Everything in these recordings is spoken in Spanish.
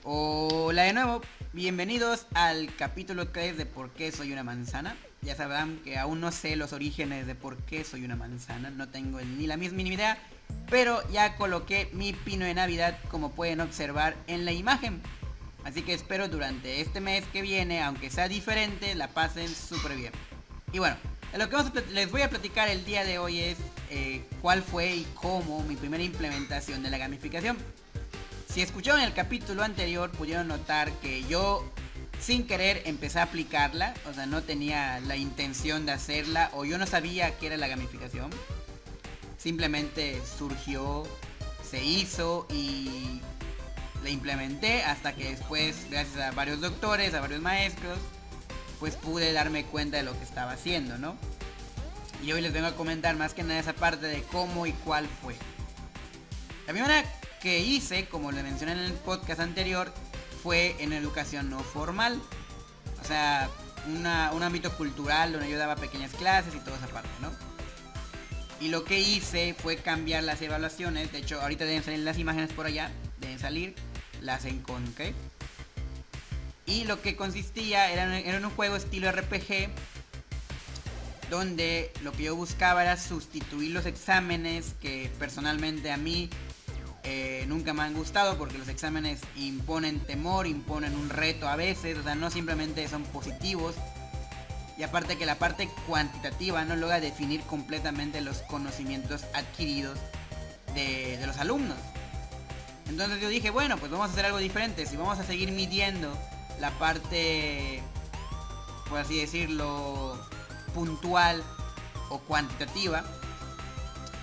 Hola de nuevo, bienvenidos al capítulo 3 de por qué soy una manzana. Ya sabrán que aún no sé los orígenes de por qué soy una manzana, no tengo ni la misma mínima idea, pero ya coloqué mi pino de Navidad como pueden observar en la imagen. Así que espero durante este mes que viene, aunque sea diferente, la pasen súper bien. Y bueno, lo que les voy a platicar el día de hoy es cuál fue y cómo mi primera implementación de la gamificación. Si escucharon el capítulo anterior pudieron notar que yo sin querer empecé a aplicarla, o sea, no tenía la intención de hacerla o yo no sabía qué era la gamificación. Simplemente surgió, se hizo y la implementé hasta que después, gracias a varios doctores, a varios maestros, pues pude darme cuenta de lo que estaba haciendo, ¿no? Y hoy les vengo a comentar más que nada esa parte de cómo y cuál fue. La primera que hice, como le mencioné en el podcast anterior, fue en educación no formal. O sea, un ámbito cultural donde yo daba pequeñas clases y toda esa parte, ¿no? Y lo que hice fue cambiar las evaluaciones. De hecho, ahorita deben salir las imágenes por allá. Deben salir. Las encontré. Y lo que consistía era un juego estilo RPG, donde lo que yo buscaba era sustituir los exámenes que personalmente a mí nunca me han gustado, porque los exámenes imponen temor, imponen un reto a veces, o sea, no simplemente son positivos. Y aparte que la parte cuantitativa no logra definir completamente los conocimientos adquiridos de los alumnos. Entonces yo dije, bueno, pues vamos a hacer algo diferente. Si vamos a seguir midiendo la parte, por así decirlo, puntual o cuantitativa,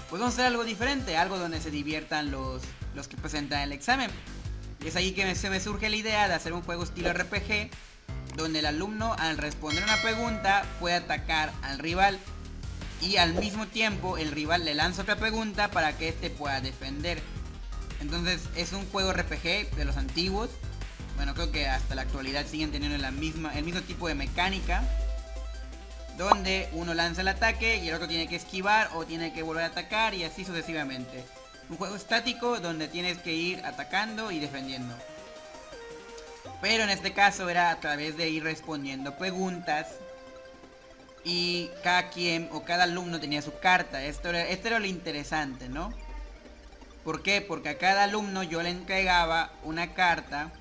pues vamos a hacer algo diferente, algo donde se diviertan los que presentan el examen. Y es ahí que se me surge la idea de hacer un juego estilo RPG, donde el alumno al responder una pregunta puede atacar al rival y al mismo tiempo el rival le lanza otra pregunta para que éste pueda defender. Entonces es un juego RPG de los antiguos. Bueno, creo que hasta la actualidad siguen teniendo el mismo tipo de mecánica, donde uno lanza el ataque y el otro tiene que esquivar o tiene que volver a atacar y así sucesivamente. Un juego estático donde tienes que ir atacando y defendiendo. Pero en este caso era a través de ir respondiendo preguntas y cada quien o cada alumno tenía su carta. Esto era lo interesante, ¿no? ¿Por qué? Porque a cada alumno yo le entregaba una carta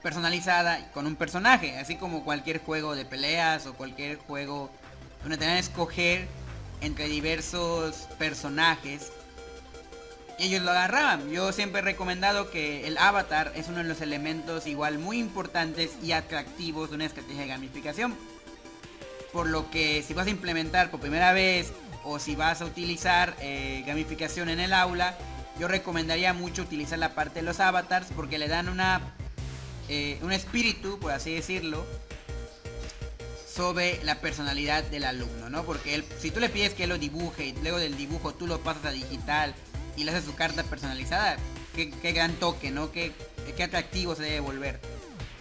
personalizada con un personaje, así como cualquier juego de peleas o cualquier juego donde tenían que escoger entre diversos personajes y ellos lo agarraban. Yo siempre he recomendado que el avatar es uno de los elementos igual muy importantes y atractivos de una estrategia de gamificación, por lo que si vas a implementar por primera vez o si vas a utilizar gamificación en el aula, yo recomendaría mucho utilizar la parte de los avatars porque le dan un espíritu, por así decirlo, sobre la personalidad del alumno, ¿no? Porque si tú le pides que él lo dibuje y luego del dibujo tú lo pasas a digital y le haces su carta personalizada, qué gran toque, ¿no? Qué atractivo se debe volver.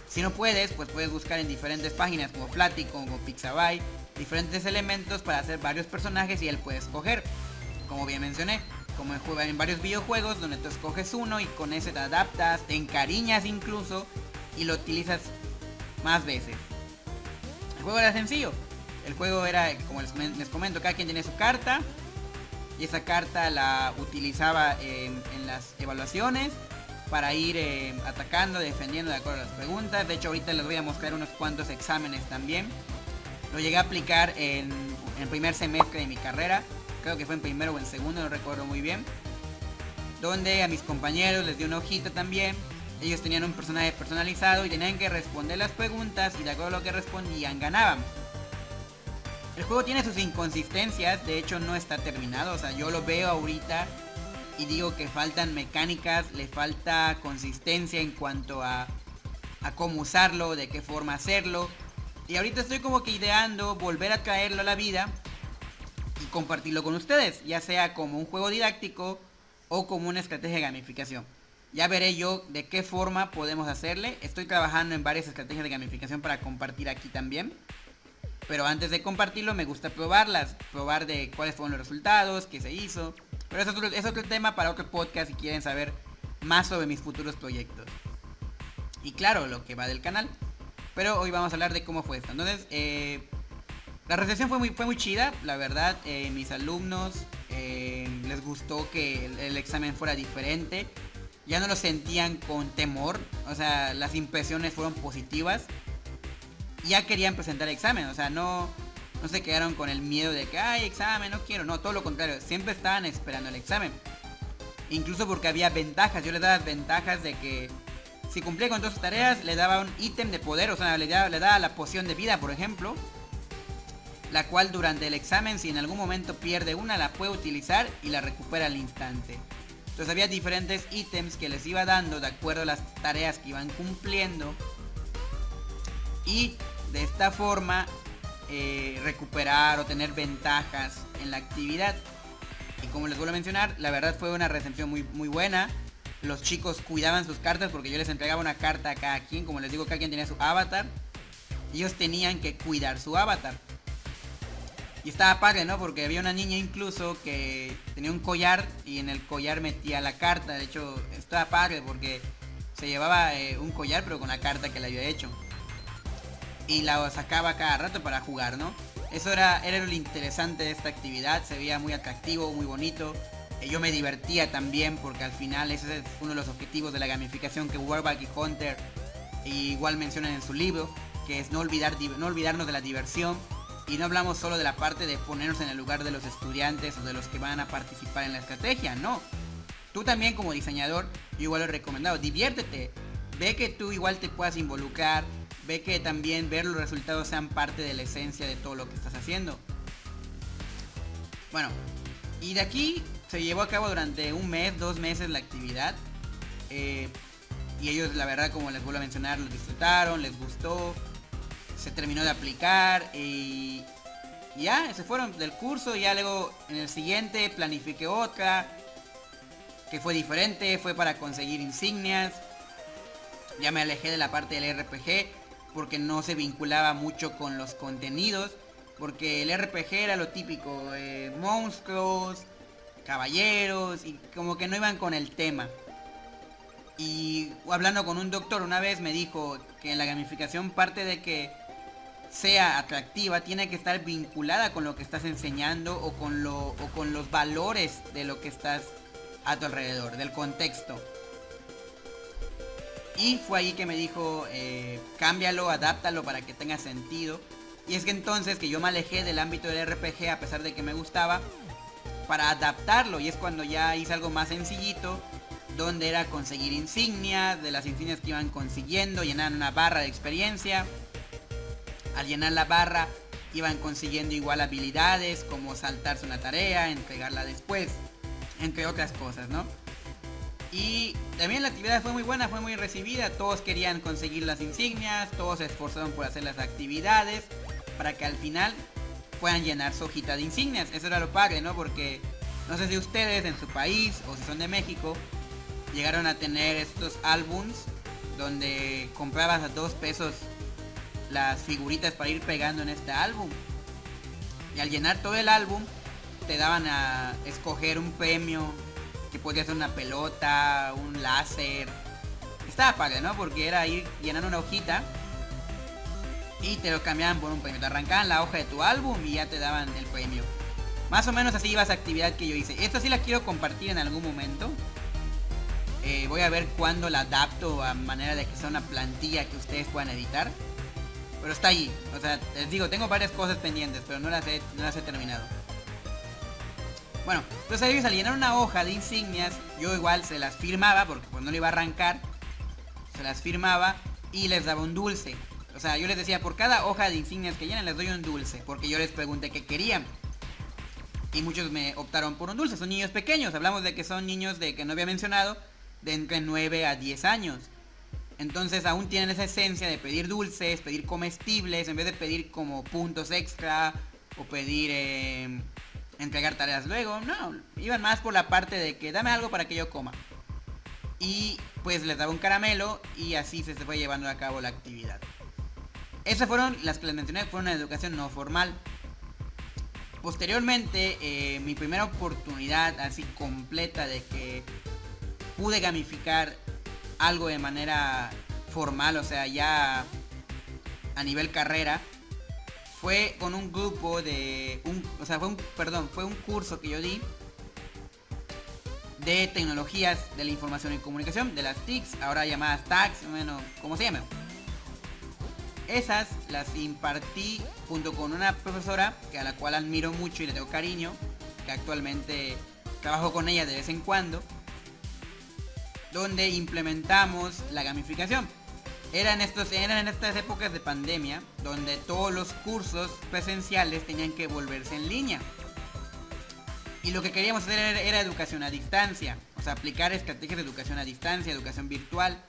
Si no puedes, pues puedes buscar en diferentes páginas como Platicon o Pixabay diferentes elementos para hacer varios personajes y él puede escoger, como bien mencioné, como en varios videojuegos donde tú escoges uno y con ese te adaptas, te encariñas incluso y lo utilizas más veces. El juego era sencillo. El juego era, como les comento, cada quien tenía su carta y esa carta la utilizaba en las evaluaciones para ir atacando, defendiendo de acuerdo a las preguntas. De hecho ahorita les voy a mostrar unos cuantos exámenes también. Lo llegué a aplicar en el primer semestre de mi carrera, creo que fue en primero o en segundo, no recuerdo muy bien, donde a mis compañeros les di una hojita también. Ellos tenían un personaje personalizado y tenían que responder las preguntas y de acuerdo a lo que respondían ganaban. El juego tiene sus inconsistencias, de hecho no está terminado, o sea, yo lo veo ahorita y digo que faltan mecánicas, le falta consistencia en cuanto a cómo usarlo, de qué forma hacerlo. Y ahorita estoy como que ideando volver a traerlo a la vida y compartirlo con ustedes, ya sea como un juego didáctico o como una estrategia de gamificación. Ya veré yo de qué forma podemos hacerle. Estoy trabajando en varias estrategias de gamificación para compartir aquí también. Pero antes de compartirlo me gusta probarlas, probar de cuáles fueron los resultados, qué se hizo. Pero eso es otro tema para otro podcast si quieren saber más sobre mis futuros proyectos. y claro, lo que va del canal. Pero hoy vamos a hablar de cómo fue esto. Entonces, la recepción fue muy chida, la verdad. Mis alumnos les gustó que el examen fuera diferente. Ya no lo sentían con temor, o sea, las impresiones fueron positivas. Ya querían presentar examen, o sea, no se quedaron con el miedo de que, ay, examen, no quiero. No, todo lo contrario, siempre estaban esperando el examen. Incluso porque había ventajas, yo les daba ventajas de que si cumplía con todas sus tareas, le daba un ítem de poder, o sea, le daba la poción de vida, por ejemplo, la cual durante el examen, si en algún momento pierde una, la puede utilizar y la recupera al instante. Entonces había diferentes ítems que les iba dando de acuerdo a las tareas que iban cumpliendo, y de esta forma recuperar o tener ventajas en la actividad. Y como les vuelvo a mencionar, la verdad fue una recepción muy buena. Los chicos cuidaban sus cartas porque yo les entregaba una carta a cada quien. Como les digo, cada quien tenía su avatar. Ellos tenían que cuidar su avatar. Y estaba padre, ¿no? Porque había una niña incluso que tenía un collar y en el collar metía la carta. De hecho, estaba padre porque se llevaba un collar pero con la carta que le había hecho. Y la sacaba cada rato para jugar, ¿no? Eso era lo interesante de esta actividad. Se veía muy atractivo, muy bonito. Yo me divertía también porque al final ese es uno de los objetivos de la gamificación que Warback y Hunter igual mencionan en su libro, que es no olvidarnos de la diversión. Y no hablamos solo de la parte de ponernos en el lugar de los estudiantes o de los que van a participar en la estrategia, no. Tú también como diseñador, yo igual lo he recomendado, diviértete. Ve que tú igual te puedas involucrar, ve que también ver los resultados sean parte de la esencia de todo lo que estás haciendo. Bueno, y de aquí se llevó a cabo durante un mes, 2 meses la actividad. Y ellos la verdad, como les vuelvo a mencionar, lo disfrutaron, les gustó. Se terminó de aplicar y ya, se fueron del curso. Ya luego en el siguiente planifiqué otra que fue diferente, fue para conseguir insignias. Ya me alejé de la parte del RPG porque no se vinculaba mucho con los contenidos, porque el RPG era lo típico, monstruos, caballeros, y como que no iban con el tema. Y hablando con un doctor una vez me dijo que la gamificación, parte de que sea atractiva, tiene que estar vinculada con lo que estás enseñando o con los valores de lo que estás a tu alrededor, del contexto. Y fue ahí que me dijo, cámbialo, adáptalo para que tenga sentido. Y es que entonces que yo me alejé del ámbito del RPG a pesar de que me gustaba, para adaptarlo. Y es cuando ya hice algo más sencillito, donde era conseguir insignias, de las insignias que iban consiguiendo, llenaban una barra de experiencia. Al llenar la barra iban consiguiendo igual habilidades como saltarse una tarea, entregarla después, entre otras cosas, ¿no? Y también la actividad fue muy buena, fue muy recibida. Todos querían conseguir las insignias, todos se esforzaron por hacer las actividades para que al final puedan llenar su hojita de insignias. Eso era lo padre, ¿no? Porque no sé si ustedes en su país o si son de México llegaron a tener estos álbums donde comprabas a 2 pesos las figuritas para ir pegando en este álbum. Y al llenar todo el álbum te daban a escoger un premio que podía ser una pelota, un láser. Estaba padre, ¿no? Porque era ir llenando una hojita y te lo cambiaban por un premio. Te arrancaban la hoja de tu álbum y ya te daban el premio. Más o menos así iba esa actividad que yo hice. Esta sí la quiero compartir en algún momento. Voy a ver cuándo la adapto a manera de que sea una plantilla que ustedes puedan editar. Pero está ahí. O sea, les digo, tengo varias cosas pendientes, pero no las he terminado. Bueno, entonces ellos al llenar una hoja de insignias, yo igual se las firmaba, porque pues no le iba a arrancar. Se las firmaba y les daba un dulce. O sea, yo les decía, por cada hoja de insignias que llenan les doy un dulce, porque yo les pregunté qué querían. Y muchos me optaron por un dulce. Son niños pequeños, hablamos de que son niños de que no había mencionado, de entre 9 a 10 años. Entonces aún tienen esa esencia de pedir dulces, pedir comestibles, en vez de pedir como puntos extra o pedir entregar tareas luego. No, iban más por la parte de que dame algo para que yo coma. Y pues les daba un caramelo y así se fue llevando a cabo la actividad. Esas fueron las que les mencioné, fueron una educación no formal. Posteriormente, mi primera oportunidad así completa de que pude gamificar algo de manera formal, o sea, ya a nivel carrera, fue con un grupo de fue un curso que yo di de tecnologías de la información y comunicación, de las TICs, ahora llamadas TACs, bueno, como se llaman. Esas las impartí junto con una profesora a la cual admiro mucho y le tengo cariño, que actualmente trabajo con ella de vez en cuando, donde implementamos la gamificación. Eran estas épocas de pandemia donde todos los cursos presenciales tenían que volverse en línea. Y lo que queríamos hacer era educación a distancia, o sea, aplicar estrategias de educación a distancia, educación virtual.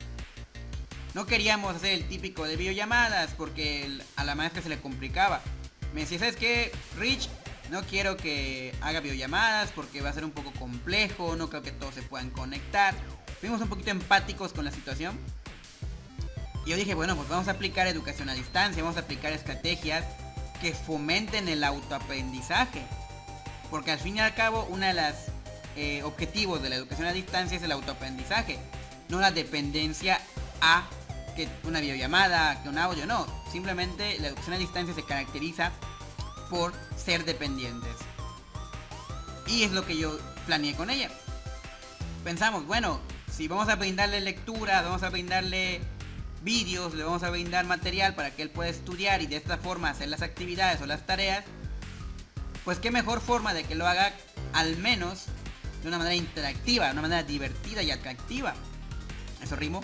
No queríamos hacer el típico de videollamadas porque a la maestra se le complicaba. Me decía, ¿sabes qué, Rich? No quiero que haga videollamadas porque va a ser un poco complejo, no creo que todos se puedan conectar. Fuimos un poquito empáticos con la situación. Y yo dije, bueno, pues vamos a aplicar educación a distancia, vamos a aplicar estrategias que fomenten el autoaprendizaje. Porque al fin y al cabo, uno de los objetivos de la educación a distancia es el autoaprendizaje, no la dependencia a que una videollamada, que un audio, no. Simplemente la educación a distancia se caracteriza por ser dependientes. Y es lo que yo planeé con ella. Pensamos, bueno, si vamos a brindarle lectura, vamos a brindarle vídeos, le vamos a brindar material para que él pueda estudiar y de esta forma hacer las actividades o las tareas, pues qué mejor forma de que lo haga al menos de una manera interactiva, de una manera divertida y atractiva. Eso rimo.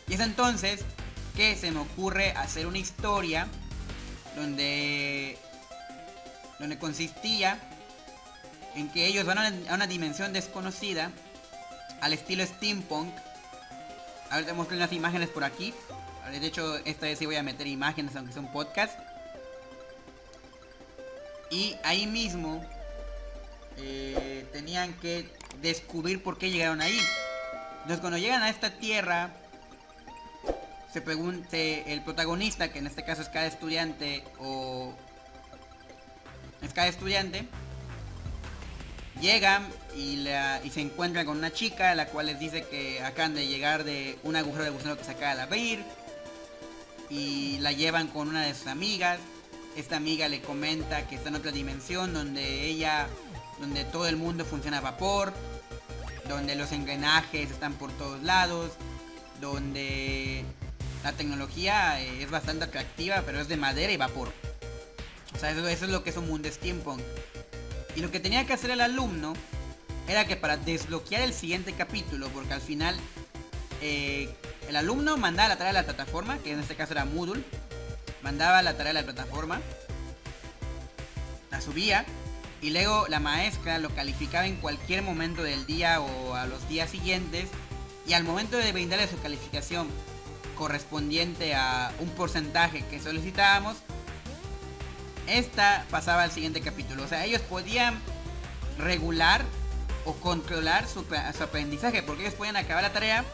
Y es entonces que se me ocurre hacer una historia donde consistía en que ellos van a una dimensión desconocida al estilo steampunk. Ahorita mostré unas imágenes por aquí. De hecho, esta vez sí voy a meter imágenes aunque sea un podcast. Y ahí mismo tenían que descubrir por qué llegaron ahí. Entonces cuando llegan a esta tierra, se pregunte el protagonista, que en este caso es cada estudiante llegan y se encuentran con una chica, la cual les dice que acaban de llegar de un agujero de gusano que se acaba de abrir, y la llevan con una de sus amigas. Esta amiga le comenta que está en otra dimensión donde todo el mundo funciona a vapor, donde los engranajes están por todos lados, donde la tecnología es bastante atractiva, pero es de madera y vapor. O sea, eso es lo que es un mundo steampunk. Y lo que tenía que hacer el alumno era que para desbloquear el siguiente capítulo, porque al final el alumno mandaba la tarea a la plataforma, que en este caso era Moodle, mandaba la tarea a la plataforma, la subía, y luego la maestra lo calificaba en cualquier momento del día o a los días siguientes, y al momento de brindarle su calificación correspondiente a un porcentaje que solicitábamos, esta pasaba al siguiente capítulo. O sea, ellos podían regular o controlar su aprendizaje, porque ellos podían acabar la tarea,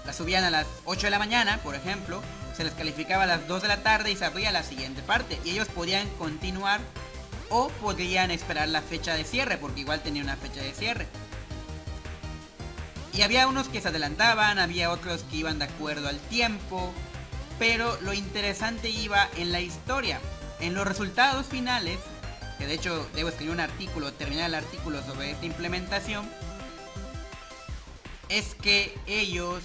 la subían a las 8 de la mañana, por ejemplo, se les calificaba a las 2 de la tarde y se abría la siguiente parte, y ellos podían continuar o podrían esperar la fecha de cierre, porque igual tenía una fecha de cierre. Y había unos que se adelantaban, había otros que iban de acuerdo al tiempo, pero lo interesante iba en la historia, en los resultados finales, que de hecho debo escribir un artículo, terminar el artículo sobre esta implementación. Es que ellos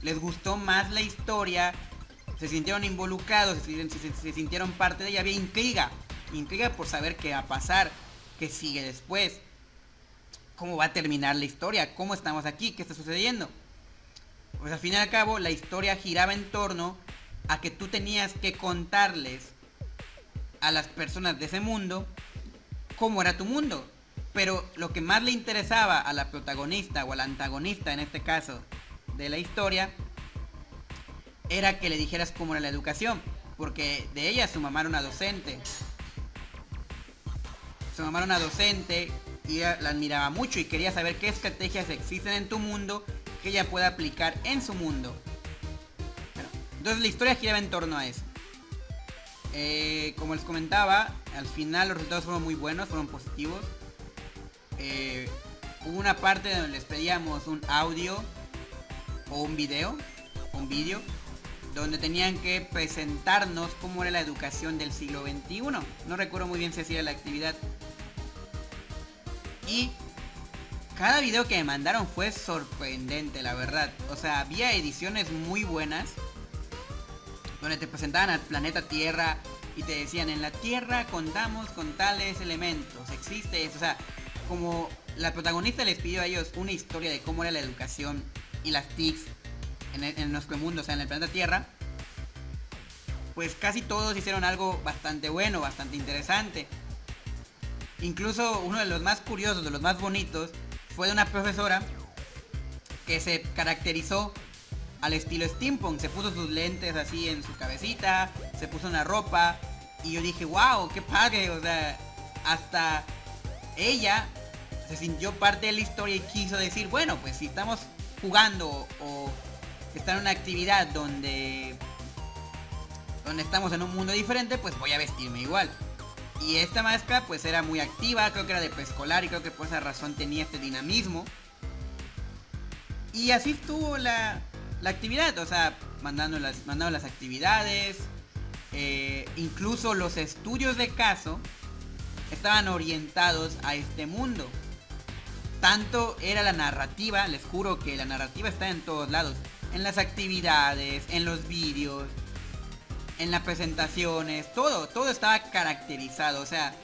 les gustó más la historia, se sintieron involucrados, se sintieron parte de ella, había intriga por saber qué va a pasar, qué sigue después, cómo va a terminar la historia, cómo estamos aquí, qué está sucediendo. Pues al fin y al cabo la historia giraba en torno a que tú tenías que contarles a las personas de ese mundo cómo era tu mundo. Pero lo que más le interesaba a la protagonista o al antagonista en este caso de la historia era que le dijeras cómo era la educación, porque de ella su mamá era una docente. Su mamá era una docente y ella la admiraba mucho y quería saber qué estrategias existen en tu mundo que ella pueda aplicar en su mundo. Bueno, entonces la historia giraba en torno a eso. Como les comentaba, al final los resultados fueron muy buenos, fueron positivos. Hubo una parte donde les pedíamos un audio o un vídeo, donde tenían que presentarnos cómo era la educación del siglo XXI. No recuerdo muy bien si hacía la actividad. Y cada video que me mandaron fue sorprendente, la verdad. O sea, había ediciones muy buenas, donde te presentaban al planeta Tierra y te decían, en la Tierra contamos con tales elementos, existe eso. O sea, como la protagonista les pidió a ellos una historia de cómo era la educación y las TICs en nuestro mundo, o sea, en el planeta Tierra, pues casi todos hicieron algo bastante bueno, bastante interesante. Incluso uno de los más curiosos, de los más bonitos, fue de una profesora que se caracterizó al estilo steampunk. Se puso sus lentes así en su cabecita, se puso una ropa, y yo dije, wow, qué padre. O sea, hasta ella se sintió parte de la historia y quiso decir, bueno, pues si estamos jugando o está en una actividad donde estamos en un mundo diferente, pues voy a vestirme igual. Y esta maestra pues era muy activa, creo que era de preescolar, y creo que por esa razón tenía este dinamismo. Y así estuvo la actividad, o sea, mandando las actividades, incluso los estudios de caso estaban orientados a este mundo. Tanto era la narrativa, les juro que la narrativa está en todos lados. En las actividades, en los vídeos, en las presentaciones, todo estaba caracterizado. O sea,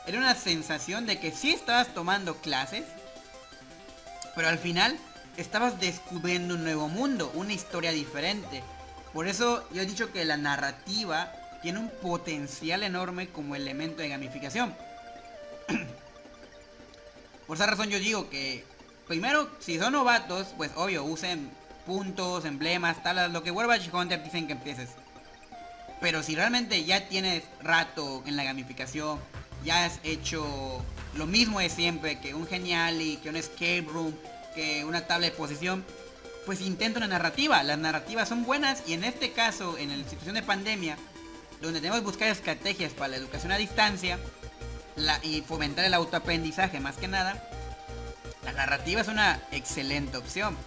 era una sensación de que sí estabas tomando clases, pero al final estabas descubriendo un nuevo mundo, una historia diferente. Por eso yo he dicho que la narrativa tiene un potencial enorme como elemento de gamificación. Por esa razón yo digo que, primero, si son novatos, pues obvio, usen puntos, emblemas, tal, lo que World of Hunter dicen que empieces. Pero si realmente ya tienes rato en la gamificación, ya has hecho lo mismo de siempre, que un Geniali, que un Escape Room, que una tabla de posición, pues intenta una narrativa. Las narrativas son buenas, y en este caso, en la situación de pandemia, donde tenemos que buscar estrategias para la educación a distancia y fomentar el autoaprendizaje más que nada, la narrativa es una excelente opción.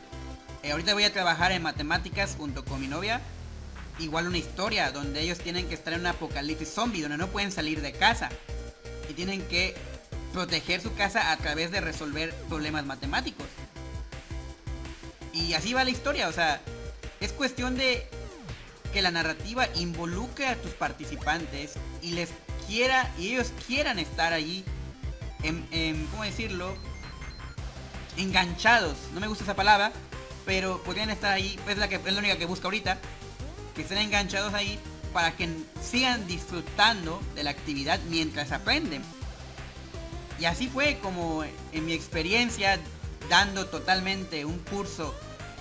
Ahorita voy a trabajar en matemáticas junto con mi novia, igual una historia donde ellos tienen que estar en un apocalipsis zombie, donde no pueden salir de casa y tienen que proteger su casa a través de resolver problemas matemáticos. Y así va la historia. O sea, es cuestión de que la narrativa involucre a tus participantes y ellos quieran estar allí ¿cómo decirlo? Enganchados. No me gusta esa palabra, pero podrían estar ahí. Es la única que busco ahorita. Que estén enganchados ahí para que sigan disfrutando de la actividad mientras aprenden. Y así fue como en mi experiencia, dando totalmente un curso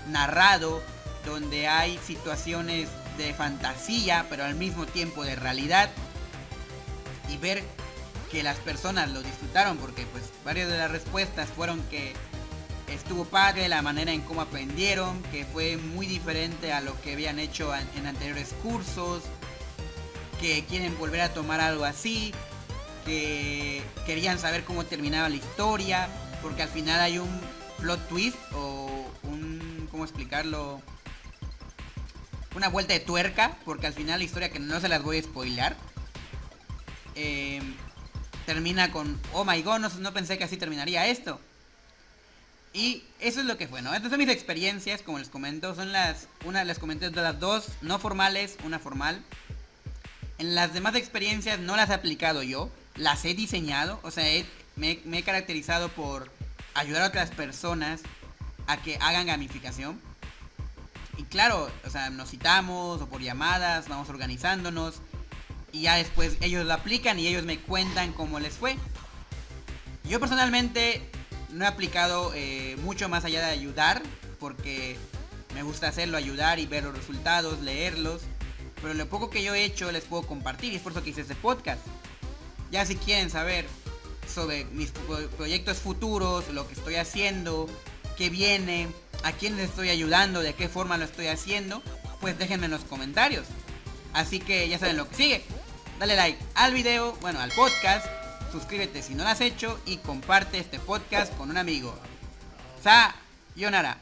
narrado, donde hay situaciones de fantasía, pero al mismo tiempo de realidad, y ver que las personas lo disfrutaron, porque pues varias de las respuestas fueron que estuvo padre la manera en cómo aprendieron, que fue muy diferente a lo que habían hecho en anteriores cursos, que quieren volver a tomar algo así, que querían saber cómo terminaba la historia, porque al final hay un plot twist o ¿cómo explicarlo? Una vuelta de tuerca, porque al final la historia, que no se las voy a spoilear, termina con, oh my god, no pensé que así terminaría esto. Y eso es lo que fue, ¿no? Estas son mis experiencias, como les comento. Les comenté de las dos no formales, una formal. En las demás experiencias no las he aplicado yo, las he diseñado. O sea, me he caracterizado por ayudar a otras personas a que hagan gamificación. Y claro, o sea, nos citamos o por llamadas, vamos organizándonos, y ya después ellos lo aplican y ellos me cuentan cómo les fue. Yo personalmente no he aplicado mucho más allá de ayudar, porque me gusta hacerlo, ayudar y ver los resultados, leerlos. Pero lo poco que yo he hecho les puedo compartir, y es por eso que hice este podcast. Ya si quieren saber sobre mis proyectos futuros, lo que estoy haciendo, qué viene, a quién les estoy ayudando, de qué forma lo estoy haciendo, pues déjenme en los comentarios. Así que ya saben lo que sigue. Dale like al video, bueno, al podcast. Suscríbete si no lo has hecho y comparte este podcast con un amigo. Sayonara.